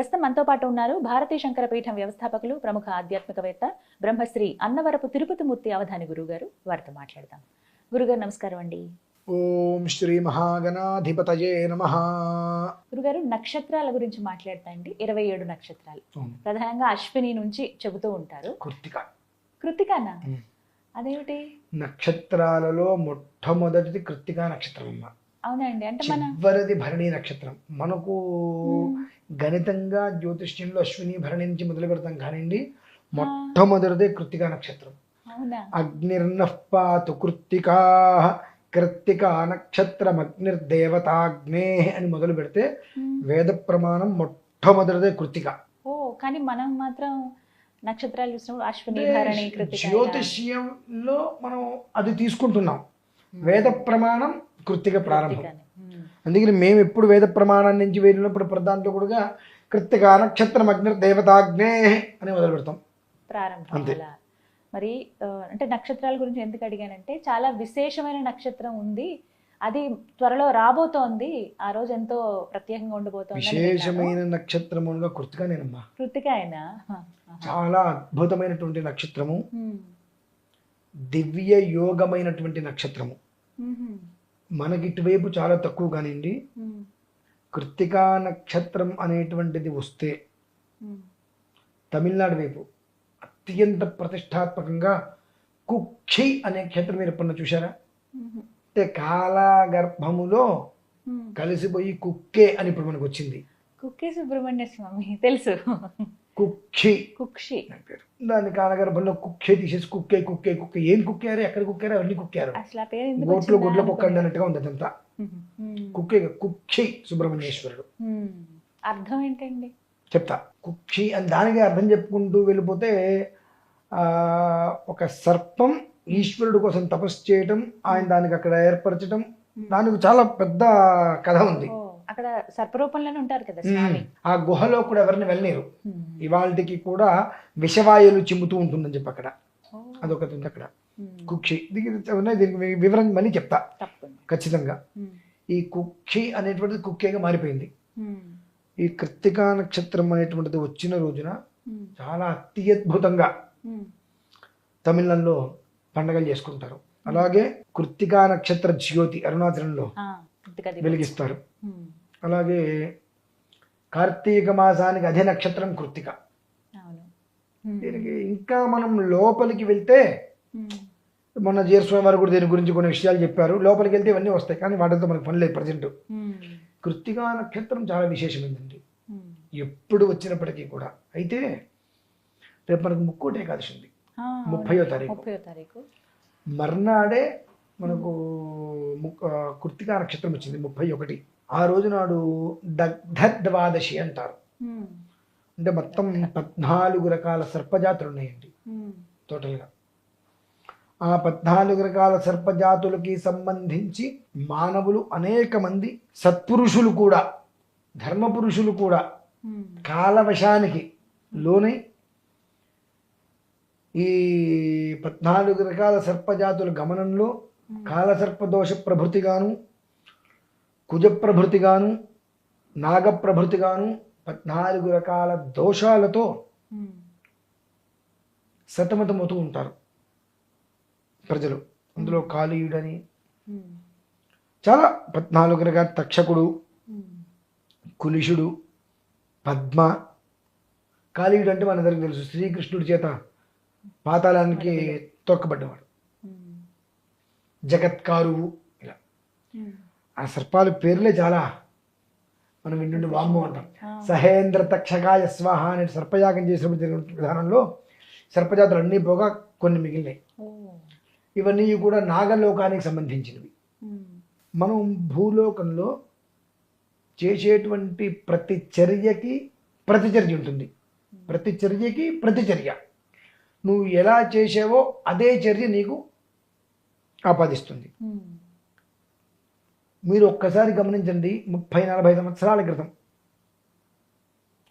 ప్రస్తుతం మనతో పాటు ఉన్నారు భారతీ శంకర పీఠం వ్యవస్థాపకులు ప్రముఖ ఆధ్యాత్మికవేత్త బ్రహ్మశ్రీ అన్నవరపు తిరుపతి మూర్తి అవధాని గురుగారు. వారితో మాట్లాడదాం. గురుగారు నమస్కారం అండి. ఓం శ్రీ మహాగణాధిపతయే నమః. గురుగారు, నక్షత్రాల గురించి మాట్లాడతా అండి. 27 నక్షత్రాలు ప్రధానంగా అశ్విని నుంచి చెబుతూ ఉంటారు. కృత్తికానా? అదేమిటి? నక్షత్రాలలో మొట్టమొదటిది కృత్తికా నక్షత్రం అమ్మ. అవునండి. అంటే చివరిది భరణి నక్షత్రం. మనకు గణితంగా జ్యోతిష్యంలో అశ్విని భరణి నుంచి మొదలు పెడతాం కానివ్వండి, మొట్టమొదటిదే కృత్తికా నక్షత్రం. అగ్నిర్నః పాతు కృత్తికా, కృత్తికా నక్షత్రం అగ్నిర్దేవతాగ్నే అని మొదలు పెడితే వేద ప్రమాణం మొట్టమొదటిదే కృత్తిక. ఓ, కానీ మనం మాత్రం నక్షత్రాలు చూసినప్పుడు అశ్విని భరణి కృత్తిక. జ్యోతిష్యంలో మనం అది తీసుకుంటున్నాం. వేద ప్రమాణం కృత్తిక ప్రారంభం. అందుకని మేము ఎప్పుడు వేద ప్రమాణం నుంచి వెళ్ళినప్పుడు ప్రధానంలో కూడా కృత్తికా నక్షత్రం అగ్నిర్దేవతాగ్నే అని మొదలు పెడతాం ప్రారంభం. మరి అంటే నక్షత్రాల గురించి ఎందుకు అడిగానంటే, చాలా విశేషమైన నక్షత్రం ఉంది, అది త్వరలో రాబోతోంది, ఆ రోజు ఎంతో ప్రత్యేకంగా ఉండబోతోంది. విశేషమైన నక్షత్రములో కృత్తికానేనమ్మా. కృత్తికాయనా? చాలా అద్భుతమైనటువంటి నక్షత్రము, దివ్య యోగమైనటువంటి నక్షత్రము. మనకి ఇటువైపు చాలా తక్కువ కానివ్వండి, కృత్తికా నక్షత్రం అనేటువంటిది వస్తే తమిళనాడు వైపు అత్యంత ప్రతిష్టాత్మకంగా కుక్షి అనే క్షేత్రం మీరు ఎప్పుడన్నా చూసారా? అంటే కాలగర్భములో కలిసిపోయి కుక్కే అని ఇప్పుడు మనకు వచ్చింది. కుక్కే సుబ్రహ్మణ్య స్వామి తెలుసు. కుక్షి కుక్షి పేరు. దాని కాలగర్భంలో కుక్కే తీసేసి కుక్కే కుక్కే కుక్కే. ఏం కుక్కారు, ఎక్కడ కుక్కారు, అవన్నీ కుక్కారు. గోట్లు గుడ్ల కుక్కండి అన్నట్టుగా ఉంది అదంతా. కుక్కే కుక్షి సుబ్రహ్మణ్యేశ్వరుడు. అర్థం ఏంటండి చెప్తా. కుక్షి అని దానికి అర్థం చెప్పుకుంటూ వెళ్ళిపోతే, ఒక సర్పం ఈశ్వరుడు కోసం తపస్సు చేయటం, ఆయన దానికి అక్కడ ఏర్పరచడం, దానికి చాలా పెద్ద కథ ఉంది. అక్కడ సర్పరూపంలోనే ఉంటారు కదా. ఆ గుహలో కూడా ఎవరిని వెళ్ళలేరు. ఇవాళకి కూడా విషవాయువులు చిమ్ముతూ ఉంటుందని చెప్పి అక్కడ అదొకటి ఉంది అక్కడ కుక్షి. దీనికి వివరణ మళ్ళీ చెప్తా ఖచ్చితంగా. ఈ కుక్షి అనేటువంటిది కుక్కేగా మారిపోయింది. ఈ కృత్తికా నక్షత్రం అనేటువంటిది వచ్చిన రోజున చాలా అత్యద్భుతంగా తమిళంలో పండగలు చేసుకుంటారు. అలాగే కృత్తికా నక్షత్ర జ్యోతి అరుణాచలంలో వెలిగిస్తారు. అలాగే కార్తీక మాసానికి అదే నక్షత్రం కృత్తిక. దీనికి ఇంకా మనం లోపలికి వెళ్తే, మొన్న జీరస్వామి వారు కూడా దీని గురించి కొన్ని విషయాలు చెప్పారు. లోపలికి వెళ్తే ఇవన్నీ వస్తాయి, కానీ వాటితో మనకు పని లేదు ప్రజెంట్. కృత్తికా నక్షత్రం చాలా విశేషమైందండి ఎప్పుడు వచ్చినప్పటికీ కూడా. అయితే రేపు మనకు ముక్కోటి ఏకాదశి ఉంది, 30వ తారీఖు. మర్నాడే మనకు కృత్తికా నక్షత్రం వచ్చింది 31. ఆ రోజు నాడు దగ్ధద్వాదశి అంటారు. అంటే మొత్తం 14 రకాల సర్పజాతులు ఉన్నాయండి టోటల్గా. ఆ 14 రకాల సర్పజాతులకి సంబంధించి మానవులు అనేక మంది సత్పురుషులు కూడా, ధర్మపురుషులు కూడా కాలవశానికి లోనై ఈ 14 రకాల సర్పజాతుల గమనంలో కాలసర్పదోష ప్రభృతిగాను, కుజప్రభృతిగాను, నాగప్రభృతిగాను 14 రకాల దోషాలతో సతమతమవుతూ ఉంటారు ప్రజలు. అందులో కాళీయుడని చాలా 14 రకాల తక్షకుడు, కులిషుడు, పద్మ. కాళీయుడు అంటే మనందరికీ తెలుసు, శ్రీకృష్ణుడి చేత పాతాళానికి తొక్కబడ్డవాడు. జగత్కారువు. ఇలా ఆ సర్పాల పేర్లే చాలా మనం వింటుండే వామ్మో అంటాం. సహేంద్ర తక్షకాయ స్వాహ అనే సర్పయాగం చేసినప్పుడు జరిగిన విధానంలో సర్పజాతులు అన్నీ పోగా కొన్ని మిగిలినాయి. ఇవన్నీ కూడా నాగలోకానికి సంబంధించినవి. మనం భూలోకంలో చేసేటువంటి ప్రతి చర్యకి ప్రతిచర్య ఉంటుంది. ప్రతి చర్యకి ప్రతిచర్య. నువ్వు ఎలా చేసావో అదే చర్య నీకు ఆపాదిస్తుంది. మీరు ఒక్కసారి గమనించండి, 30-40 సంవత్సరాల క్రితం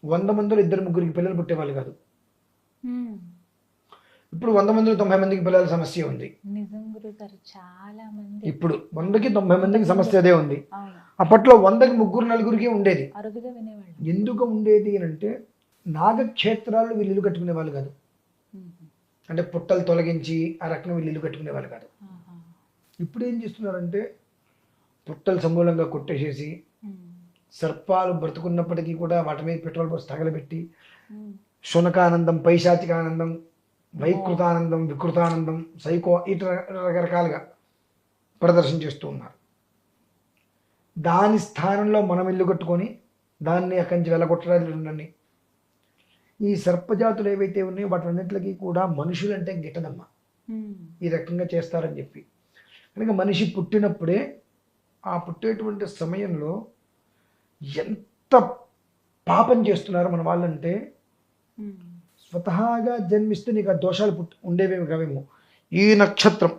100 మందిలో 2-3 పిల్లలు పుట్టేవాళ్ళు కాదు. ఇప్పుడు 100 మందిలో 90 మందికి పిల్లల సమస్య ఉంది. నిజం గురుగారు, చాలా మంది ఇప్పుడు 100కి 90 మందికి సమస్య అదే ఉంది. అవును, అప్పట్లో 100కి 3 4 ఉండేది. అరుదుగా వినేవాళ్ళు. ఎందుకు ఉండేది అని అంటే నాగక్షేత్రాలు వీళ్ళు ఇల్లు కట్టుకునే వాళ్ళు కాదు. అంటే పుట్టలు తొలగించి ఆ రకంగా వీళ్ళు ఇల్లు కట్టుకునే వాళ్ళు కాదు. ఇప్పుడు ఏం చేస్తున్నారంటే పుట్టలు సమూలంగా కొట్టేసేసి సర్పాలు బ్రతుకున్నప్పటికీ కూడా వాటి మీద పెట్రోల్ పోసి తగలబెట్టి శునకానందం, పైశాచికానందం, వైకృతానందం, వికృతానందం, సైకో ఇటు రకరకాలుగా ప్రదర్శన చేస్తూ ఉన్నారు. దాని స్థానంలో మనం ఇల్లు కట్టుకొని దాన్ని అక్కడి నుంచి వెళ్ళగొట్టడానికి ఉండండి. ఈ సర్పజాతులు ఏవైతే ఉన్నాయో వాటన్నిటికీ కూడా మనుషులంటే గిట్టదమ్మ, ఈ రకంగా చేస్తారని చెప్పి. కనుక మనిషి పుట్టినప్పుడే ఆ పుట్టేటువంటి సమయంలో ఎంత పాపం చేస్తున్నారు మన వాళ్ళంటే, స్వతహాగా జన్మిస్తే నీకు ఆ దోషాలు ఉండేవేమి కావేమో. ఈ నక్షత్రం,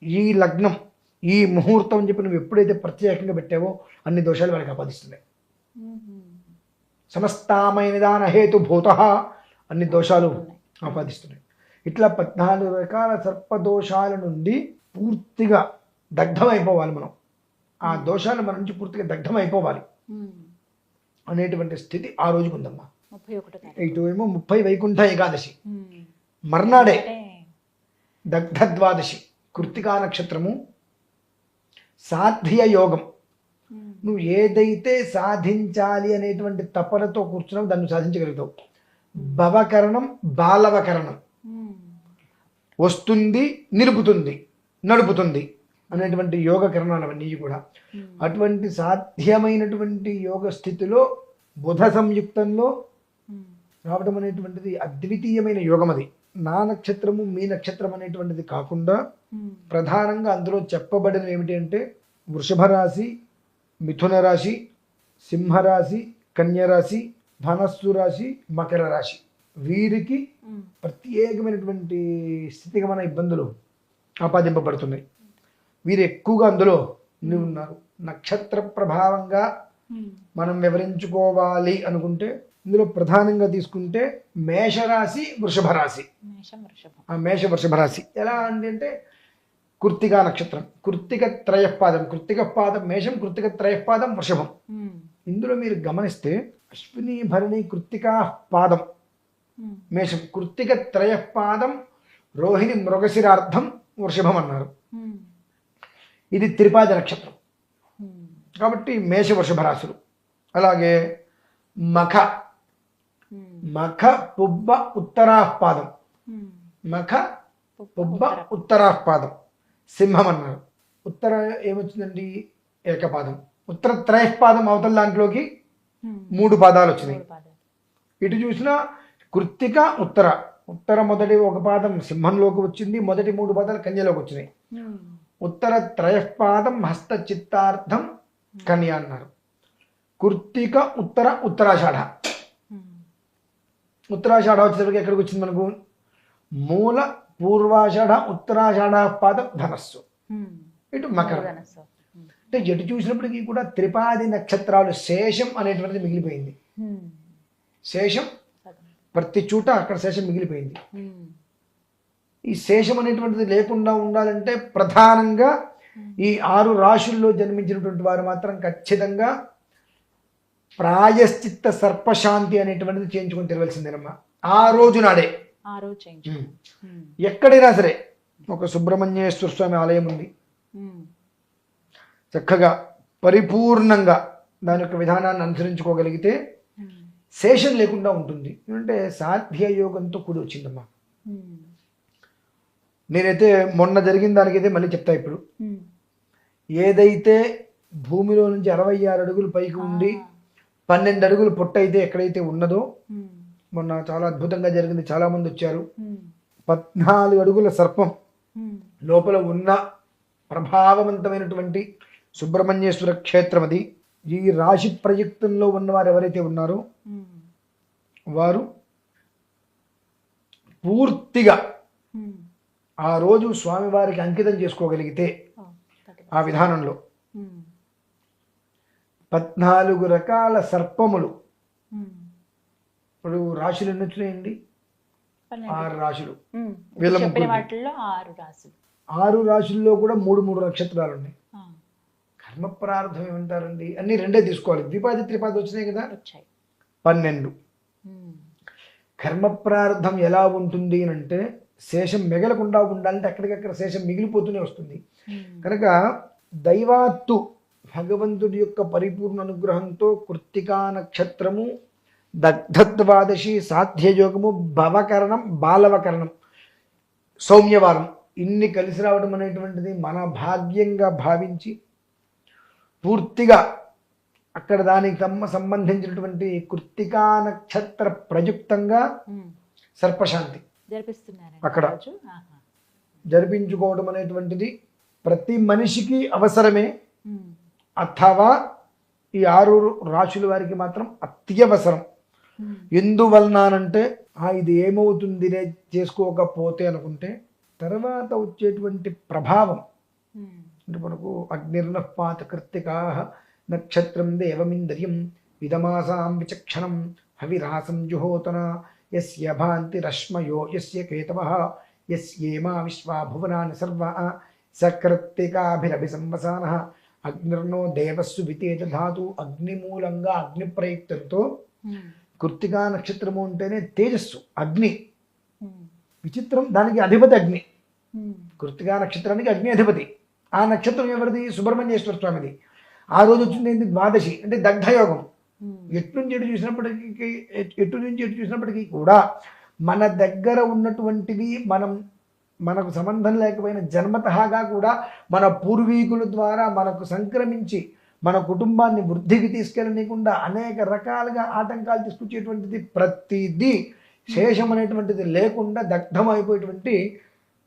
ఈ లగ్నం, ఈ ముహూర్తం అని చెప్పి నువ్వు ఎప్పుడైతే ప్రత్యేకంగా పెట్టావో అన్ని దోషాలు వాళ్ళకి ఆపాదిస్తున్నాయి. సమస్తామైన దాన హేతుభూత అన్ని దోషాలు ఆపాదిస్తున్నాయి. ఇట్లా 14 రకాల సర్పదోషాల నుండి పూర్తిగా దగ్ధమైపోవాలి మనం. ఆ దోషాలు మన నుంచి పూర్తిగా దగ్ధమైపోవాలి అనేటువంటి స్థితి ఆ రోజుకు ఉందమ్మా. ఇటు ఏమో 30 వైకుంఠ ఏకాదశి, మర్నాడే దగ్ధద్వాదశి, కృత్తికా నక్షత్రము, సాధ్య యోగం. నువ్వు ఏదైతే సాధించాలి అనేటువంటి తపనతో కూర్చున్నావు దాన్ని సాధించగలుగుతావు. భవకరణం, బాలవకరణం, వస్తుంది, నిలుపుతుంది, నడుపుతుంది అనేటువంటి యోగ కరణాలు అవన్నీ కూడా. అటువంటి సాధ్యమైనటువంటి యోగ స్థితిలో బుధ సంయుక్తంలో రావడం అనేటువంటిది అద్వితీయమైన యోగం. అది నా నక్షత్రము మీ నక్షత్రం అనేటువంటిది కాకుండా ప్రధానంగా అందులో చెప్పబడినవి ఏమిటి అంటే వృషభ రాశి, మిథున రాశి, సింహరాశి, కన్యరాశి, ధనస్సు రాశి, మకర రాశి, వీరికి ప్రత్యేకమైనటువంటి స్థితిగమన ఇబ్బందులు ఆపాదింపబడుతున్నాయి. వీరు ఎక్కువగా అందులో ఉన్నారు. నక్షత్ర ప్రభావంగా మనం వివరించుకోవాలి అనుకుంటే ఇందులో ప్రధానంగా తీసుకుంటే మేషరాశి, వృషభ రాశి. మేష వృషభ రాశి ఎలా అంటే కృత్తికా నక్షత్రం, కృత్తిక త్రయపాదం, కృత్తిక పాదం మేషం, కృత్తిక త్రయపాదం వృషభం. ఇందులో మీరు గమనిస్తే అశ్విని భరణి కృత్తికా పాదం మేషం, కృత్తిక త్రయపాదం రోహిణి మృగశిరార్థం వృషభం అన్నారు. ఇది త్రిపాద నక్షత్రం కాబట్టి మేష వృషభ రాశులు. అలాగే మఖ, మఖ పుబ్బ ఉత్తరాపాదం, మఖ పుబ్బ ఉత్తరాపాదం సింహం అన్నారు. ఉత్తర ఏమొచ్చిందండి ఏకపాదం, ఉత్తర త్రయపాదం అవతల దాంట్లోకి 3 పాదాలు వచ్చినాయి. ఇటు చూసినా కృత్తిక ఉత్తర, ఉత్తర మొదటి ఒక పాదం సింహంలోకి వచ్చింది, మొదటి 3 పాదాలు కన్యలోకి వచ్చినాయి. ఉత్తర త్రయపాదం హస్త చిత్తార్థం కన్య అన్నారు. కృత్తిక ఉత్తర ఉత్తరాషాఢ, ఉత్తరాషాఢ వచ్చేసరికి ఎక్కడికి వచ్చింది మనకు మూల పూర్వాషాఢ ఉత్తరాషాఢ పాదం ధనస్సు, ఇటు మకర. అంటే ఎటు చూసినప్పటికీ కూడా త్రిపాది నక్షత్రాలు శేషం అనేటువంటిది మిగిలిపోయింది. శేషం ప్రతి చోట అక్కడ శేషం మిగిలిపోయింది. ఈ శేషం అనేటువంటిది లేకుండా ఉండాలంటే ప్రధానంగా ఈ 6 రాశుల్లో జన్మించినటువంటి వారు మాత్రం ఖచ్చితంగా ప్రాయశ్చిత్త సర్పశాంతి అనేటువంటిది చేయించుకొని తెలవలసిందేనమ్మా. ఆ రోజు నాడే ఎక్కడైనా సరే ఒక సుబ్రహ్మణ్యేశ్వర స్వామి ఆలయం ఉంది, చక్కగా పరిపూర్ణంగా దాని యొక్క విధానాన్ని అనుసరించుకోగలిగితే శేషం లేకుండా ఉంటుంది. ఎందుకంటే సాధ్య యోగంతో కూడి వచ్చిందమ్మా. నేనైతే మొన్న జరిగిన దానికైతే మళ్ళీ చెప్తా. ఇప్పుడు ఏదైతే భూమిలో నుంచి 66 అడుగులు పైకి ఉండి 12 అడుగులు పొట్ట అయితే ఎక్కడైతే ఉన్నదో మొన్న చాలా అద్భుతంగా జరిగింది. చాలా మంది వచ్చారు. 14 అడుగుల సర్పం లోపల ఉన్న ప్రభావవంతమైనటువంటి సుబ్రహ్మణ్యేశ్వర క్షేత్రం అది. ఈ రాశి ప్రయుక్తంలో ఉన్నవారు ఎవరైతే ఉన్నారో వారు పూర్తిగా ఆ రోజు స్వామివారికి అంకితం చేసుకోగలిగితే ఆ విధానంలో 14 రకాల సర్పములు, ఇప్పుడు రాశులు ఎన్ని వచ్చినాయండి? 6 రాశులు. ఉమ్. వీళ్ళ చెప్పిన ముగ్గురు. వాటిల్లో 6 రాసులు. 6 రాశుల్లో కూడా 3 నక్షత్రాలు ఉన్నాయి. కర్మ ప్రారంభం ఏమంటారండి, అన్ని రెండే తీసుకోవాలి. ద్విపాది త్రిపాది వచ్చినాయి కదా, వచ్చాయి. 12. కర్మ ప్రారంధం ఎలా ఉంటుంది అని అంటే శేషం మిగలకుండా ఉండాలంటే అక్కడికక్కడ శేషం మిగిలిపోతూనే వస్తుంది. కనుక దైవాత్తు భగవంతుడి యొక్క పరిపూర్ణ అనుగ్రహంతో కృత్తికా నక్షత్రము, దగ్ధద్వాదశి, సాధ్యయోగము, భవకరణం, బాలవకరణం, సౌమ్యవారం ఇన్ని కలిసి రావడం అనేటువంటిది మన భాగ్యంగా భావించి పూర్తిగా అక్కడ దానికి సంబంధించినటువంటి కృత్తికా నక్షత్ర ప్రయుక్తంగా సర్పశాంతి అక్కడ జరిపించుకోవడం అనేటువంటిది ప్రతి మనిషికి అవసరమే. అథవా ఈ 6 రాశుల వారికి మాత్రం అత్యవసరం. ఎందువలనంటే ఇది ఏమవుతుంది చేసుకోకపోతే అనుకుంటే తర్వాత వచ్చేటువంటి ప్రభావం అంటే మనకు అగ్నిర్నఃపాత కృత్తికా నక్షత్రం దేవమింద్రియం విదమాసాం విచక్షణం హవిరాసం జుహోతన యస్య భాంతి రశ్మయో యస్య కేతవః యస్యేమా విశ్వా భువనాని సర్వా సకృత్తికాభిరభిసంవసానః అగ్నిర్నో దేవస్సు వితేజ ధాతు. అగ్నిమూలంగా అగ్ని ప్రయుక్తంతో కృత్తికా నక్షత్రము అంటేనే తేజస్సు, అగ్ని. విచిత్రం, దానికి అధిపతి అగ్ని. కృత్తికా నక్షత్రానికి అగ్ని అధిపతి. ఆ నక్షత్రం ఎవరిది? సుబ్రహ్మణ్యేశ్వర స్వామిది. ఆ రోజు వచ్చింది ఏంటి? ద్వాదశి అంటే దగ్ధయోగం. ఎటు నుంచి ఎటు చూసినప్పటికీ కూడా మన దగ్గర ఉన్నటువంటివి మనకు సంబంధం లేకపోయిన జన్మతహాగా కూడా మన పూర్వీకుల ద్వారా మనకు సంక్రమించి మన కుటుంబాన్ని వృద్ధికి తీసుకెళ్ళనీయకుండా అనేక రకాలుగా ఆటంకాలు తీసుకొచ్చేటువంటిది ప్రతిదీ శేషం అనేటువంటిది లేకుండా దగ్ధమైపోయేటువంటి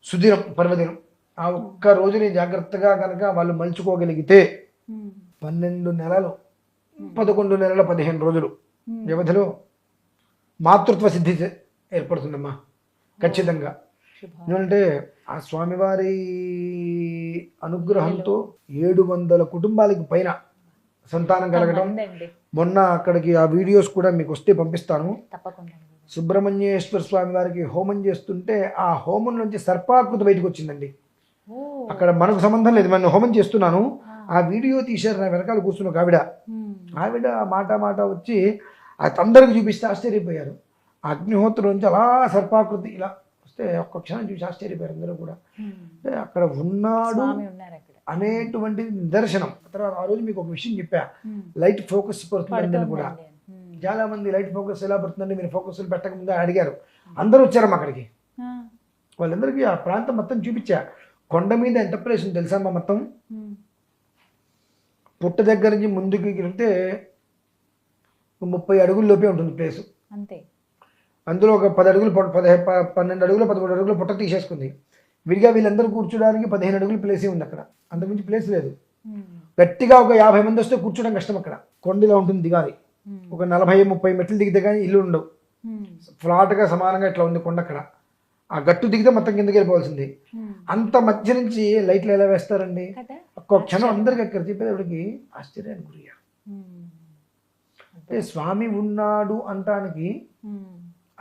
సుదినం, పర్వదినం. ఆ ఒక్క రోజుని జాగ్రత్తగా కనుక వాళ్ళు మలుచుకోగలిగితే 12 నెలలు 11 నెలల 15 రోజులు వ్యవధిలో మాతృత్వ సిద్ధి ఏర్పడుతుందమ్మా ఖచ్చితంగా. ఎందుకంటే ఆ స్వామివారి అనుగ్రహంతో 700 కుటుంబాలకు పైన సంతానం కలగడం. మొన్న అక్కడికి ఆ వీడియోస్ కూడా మీకు వస్తే పంపిస్తాను. సుబ్రహ్మణ్యేశ్వర స్వామి వారికి హోమం చేస్తుంటే ఆ హోమం నుంచి సర్పాకృతి బయటకు వచ్చిందండి. అక్కడ మనకు సంబంధం లేదు, మనం హోమం చేస్తున్నాను. ఆ వీడియో తీశారు, నా వెనకాల కూర్చున్న ఆవిడ మాట వచ్చి అందరికి చూపిస్తే ఆశ్చర్యపోయారు. ఆ అగ్నిహోత్రం నుంచి అలా సర్పాకృతి ఇలా వస్తే ఒక్క క్షణం చూసి ఆశ్చర్యపోయారు అందరూ కూడా. అక్కడ ఉన్నాడు అనేటువంటి నిదర్శనం. తర్వాత ఆ రోజు మీకు ఒక విషయం చెప్పా, లైట్ ఫోకస్ పడుతుందని కూడా. చాలా మంది లైట్ ఫోకస్ ఎలా పడుతుందండి, మీరు ఫోకస్లు పెట్టక ముందే అడిగారు. అందరూ వచ్చారమ్మా అక్కడికి. వాళ్ళందరికీ ఆ ప్రాంతం మొత్తం చూపించా. కొండ మీద ఎంత ప్లేస్ ఉంది తెలుసా అమ్మా? మొత్తం పుట్ట దగ్గర నుంచి ముందుకు వెళ్తే 30 అడుగుల లోపే ఉంటుంది ప్లేసు. అందులో ఒక 10 అడుగులు 12 అడుగులు 11 అడుగులు పుట్ట తీసేసుకుంది. విడిగా వీళ్ళందరూ కూర్చోడానికి 15 అడుగుల ప్లేసే ఉంది అక్కడ. అంతకుమించి ప్లేస్ లేదు. గట్టిగా ఒక 50 మంది వస్తే కూర్చోడం కష్టం. అక్కడ కొండలా ఉంటుంది, దిగాలి. ఒక 40-30 మెట్లు దిగితే కానీ ఇల్లు ఉండవు. ఫ్లాట్గా సమానంగా ఇట్లా ఉంది కొండ. అక్కడ ఆ గట్టు దిగితే మొత్తం కిందకి వెళ్ళిపోవాల్సింది. అంత మధ్య నుంచి లైట్లు ఎలా వేస్తారండి? ఒక్క క్షణం అందరికి అక్కడ చెప్పేటప్పటికి ఆశ్చర్యానికి గురయ్యారు. అంటే స్వామి ఉన్నాడు అంటానికి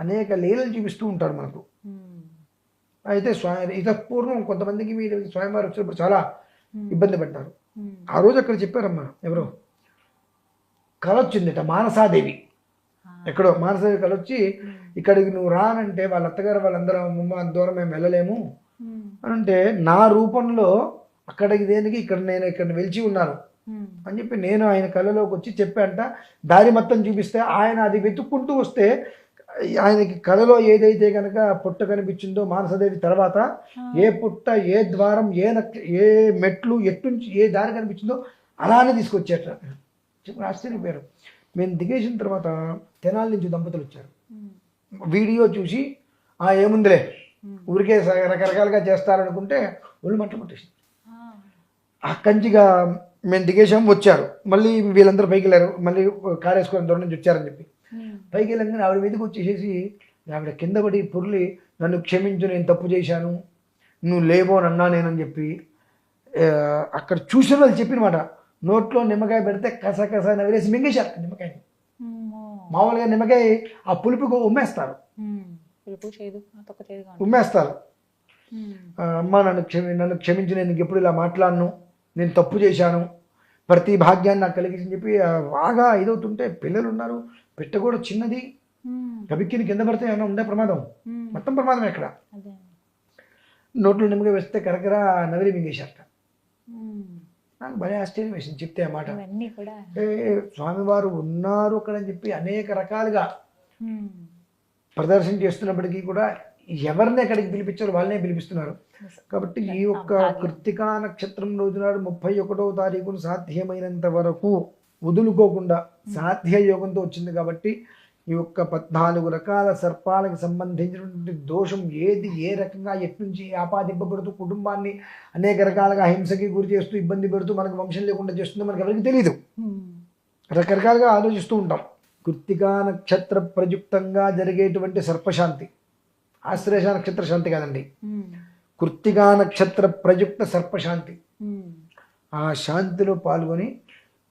అనేక లీలలు చూపిస్తూ ఉంటారు మనకు. అయితే ఇతపూర్వం కొంతమందికి మీరు స్వామివారు వచ్చినప్పుడు చాలా ఇబ్బంది పడ్డారు. ఆ రోజు అక్కడ చెప్పారమ్మా, ఎవరో కళ వచ్చిందిట, మానసాదేవి. ఎక్కడో మానసాదేవి కళ వచ్చి ఇక్కడికి నువ్వు రానంటే వాళ్ళ అత్తగారు వాళ్ళందరూ అమ్మ అంత దూరం మేము వెళ్ళలేము అని అంటే, నా రూపంలో అక్కడికి దేనికి నేను ఇక్కడ వెలిచి ఉన్నాను అని చెప్పి నేను ఆయన కళలోకి వచ్చి చెప్పాంట. దారి మొత్తం చూపిస్తే ఆయన అది వెతుక్కుంటూ వస్తే ఆయనకి కళలో ఏదైతే కనుక పుట్ట కనిపించిందో మానసదేవి తర్వాత ఏ పుట్ట, ఏ ద్వారం, ఏ మెట్లు, ఎట్టుంచి ఏ దారి కనిపించిందో అలానే తీసుకొచ్చేట. చెప్పి ఆశ్చర్యపోయారు. మేము దిగేసిన తర్వాత తెనాల నుంచి దంపతులు వచ్చారు. వీడియో చూసి ఏముందిలే ఊరికే రకరకాలుగా చేస్తారనుకుంటే ఒళ్ళు మంటలు పట్టేసింది. ఆ కంచిగా మేము దిగేసాము, వచ్చారు. మళ్ళీ వీళ్ళందరూ పైకి వెళ్ళారు. మళ్ళీ కారు వేసుకొని దూరం నుంచి వచ్చారని చెప్పి పైకి వెళ్ళంగానే ఆవిడ మీదకి వచ్చేసేసి ఆవిడ కింద పడి పొర్లి, నన్ను క్షమించు, నేను తప్పు చేశాను, నువ్వు లేవో నన్నా నేనని చెప్పి అక్కడ చూసిన వాళ్ళు చెప్పినమాట. నోట్లో నిమ్మకాయ పెడితే కసకస నవిలేసి మింగేశారు నిమ్మకాయని. మామూలుగా నిమ్మకాయ ఆ పులుపుకు ఉమ్మేస్తారు, పులుపు చేదు తొక్క చేదుగా ఉంటుంది. ఉమ్మేస్తారు. ఉమ్. అమ్మ నన్ను క్షమించి, నేను ఇంకెప్పుడు ఇలా మాట్లాడను, నేను తప్పు చేశాను, ప్రతి భాగ్యాన్ని నాకు కలిగించని చెప్పి బాగా ఇదవుతుంటే పిల్లలు ఉన్నారు, పెట్ట కూడా చిన్నది, ఉమ్. గబిక్కిని కింద పడితే ఏమైనా ఉండే ప్రమాదం, ఉమ్. మొత్తం ప్రమాదం ఎక్కడ. అదే. నోట్లో నిమ్మగా వేస్తే కరకర నవిలి మింగేశారట. ఉమ్. నాకు భలే ఆశ్చర్యం వేసింది చెప్తే ఆ మాట. ఇవన్నీ కూడా అంటే స్వామివారు ఉన్నారు అక్కడ అని చెప్పి అనేక రకాలుగా ఉమ్. ప్రదర్శన చేస్తున్నప్పటికీ కూడా ఎవరిని ఎక్కడికి పిలిపించారో వాళ్ళనే పిలిపిస్తున్నారు. కాబట్టి ఈ యొక్క కృత్తికా నక్షత్రం రోజు నాడు 31వ తారీఖును సాధ్యమైనంత వరకు వదులుకోకుండా సాధ్య యోగంతో వచ్చింది. కాబట్టి ఈ యొక్క 14 రకాల సర్పాలకు సంబంధించినటువంటి దోషం ఏది, ఏ రకంగా ఎట్నుంచి ఆపాదింపబడుతూ కుటుంబాన్ని అనేక రకాలుగా హింసకి గురి చేస్తూ ఇబ్బంది పెడుతూ మనకు వంశం లేకుండా చేస్తుందో మనకు ఎవరికి తెలియదు. ఉమ్. రకరకాలుగా ఆలోచిస్తూ ఉంటాం. కృత్తికా నక్షత్ర ప్రయుక్తంగా జరిగేటువంటి సర్పశాంతి, ఆశ్లేష నక్షత్ర శాంతి కాదండి, ఉమ్. కృత్తికా నక్షత్ర ప్రయుక్త సర్పశాంతి. ఉమ్. ఆ శాంతిలో పాల్గొని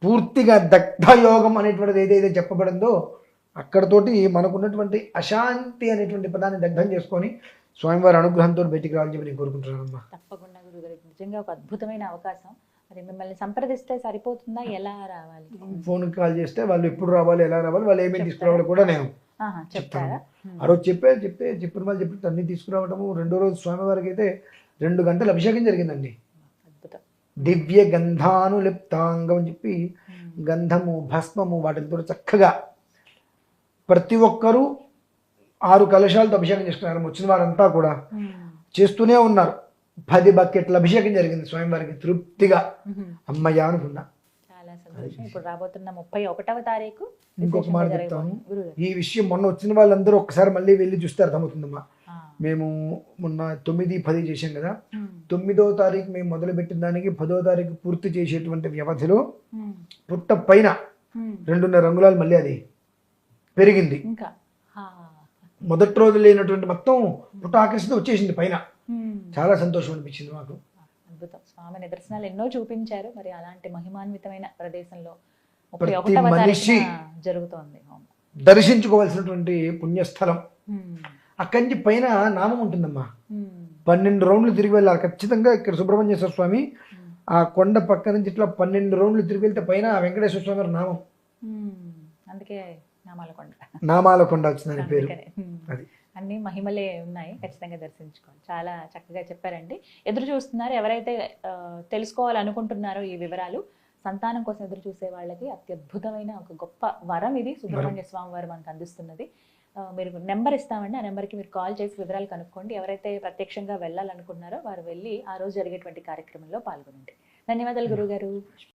పూర్తిగా దగ్ధయోగం అనేటువంటిది ఏదైతే చెప్పబడిందో అక్కడతోటి మనకున్నటువంటి అశాంతి అనేటువంటి పదాన్ని దగ్ధం చేసుకొని స్వామివారి అనుగ్రహంతో బయటికి రావాలని చెప్పి నేను కోరుకుంటున్నానమ్మా. తప్పకుండా గురుగారు, నిజంగా ఒక అద్భుతమైన అవకాశం. మరి మిమ్మల్ని సంప్రదిస్తే సరిపోతుందా, ఎలా రావాలి? ఫోన్ కాల్ చేస్తే వాళ్ళు ఎప్పుడు రావాలి, ఎలా రావాలి, వాళ్ళు ఏమేమి తీసుకురావాలి కూడా నేను ఆహా, చెప్తారా? ఆ రోజు చెప్పిన వాళ్ళు చెప్పి అన్ని తీసుకురావడము. రెండో రోజు స్వామివారికి అయితే 2 గంటల అభిషేకం జరిగిందండి. అద్భుతం. దివ్య గంధానులిప్తాంగం అని చెప్పి గంధము, భస్మము వాటితో చక్కగా ప్రతి ఒక్కరూ 6 కలశాలతో అభిషేకం చేసుకున్నారు. వచ్చిన వారంతా కూడా ఉమ్. చేస్తూనే ఉన్నారు. 10 బకెట్ల అభిషేకం జరిగింది స్వామివారికి. తృప్తిగా ఉమ్. అమ్మయ్య అనుకున్నా. చాలా సంతోషం. ఇప్పుడు రాబోతున్న 31వ తారీఖు ఇంకొక మాట విశేషంగా చెప్తాను. జరగబోతుంది గురుగారు. ఈ విషయం మొన్న వచ్చిన వాళ్ళందరూ ఒక్కసారి మళ్ళీ వెళ్ళి చూస్తే అర్థమవుతుందమ్మా. ఆ. మేము మొన్న 9, 10 చేశాం కదా. ఉమ్. 9వ తారీఖు మేము మొదలుపెట్టిన దానికి 10వ తారీఖు పూర్తి చేసేటువంటి వ్యవధిలో ఉమ్. పుట్ట పైన ఉమ్. 2.5 అంగుళాలు మళ్ళీ అది పెరిగింది. ఇంకా ఆ. మొదటి రోజు లేనటువంటి మొత్తం పుట్ట ఆకర్షణ వచ్చేసింది పైన. ఉమ్. చాలా సంతోషం అనిపించింది మాకు. అద్భుతం. స్వామి నిదర్శనాలు ఎన్నో చూపించారు. మరి అలాంటి మహిమాన్వితమైన ప్రదేశంలో ప్రతి 31వ మనిషి తారీఖున జరుగుతోంది హోమం. దర్శించుకోవాల్సినటువంటి పుణ్యస్థలం. ఉమ్. అక్కడి నుంచి పైన నామం ఉంటుందమ్మా. ఉమ్. 12 రౌండ్లు తిరిగి వెళ్ళాలి ఖచ్చితంగా. ఇక్కడ సుబ్రహ్మణ్యేశ్వర స్వామి ఆ కొండ పక్క నుంచి ఇట్లా 12 రౌండ్లు తిరిగి వెళ్తే పైన వెంకటేశ్వర స్వామి వారి నామం. ఉమ్. అందుకే నామాల కొండ. నామాల కొండ వచ్చిందని పేరు. అందుకనే. ఉమ్. అది అన్ని మహిమలే ఉన్నాయి, ఖచ్చితంగా దర్శించుకోవాలి. చాలా చక్కగా చెప్పారండి. ఎదురు చూస్తున్నారు ఎవరైతే తెలుసుకోవాలనుకుంటున్నారో ఈ వివరాలు, సంతానం కోసం ఎదురు చూసే వాళ్ళకి అత్యద్భుతమైన ఒక గొప్ప వరం ఇది సుబ్రహ్మణ్య స్వామి వారు మనకు అందిస్తున్నది. మీరు నెంబర్ ఇస్తామండి, ఆ నెంబర్కి మీరు కాల్ చేసి వివరాలు కనుక్కోండి. ఎవరైతే ప్రత్యక్షంగా వెళ్ళాలనుకుంటున్నారో వారు వెళ్ళి ఆ రోజు జరిగేటువంటి కార్యక్రమంలో పాల్గొనండి. ధన్యవాదాలు గురుగారు.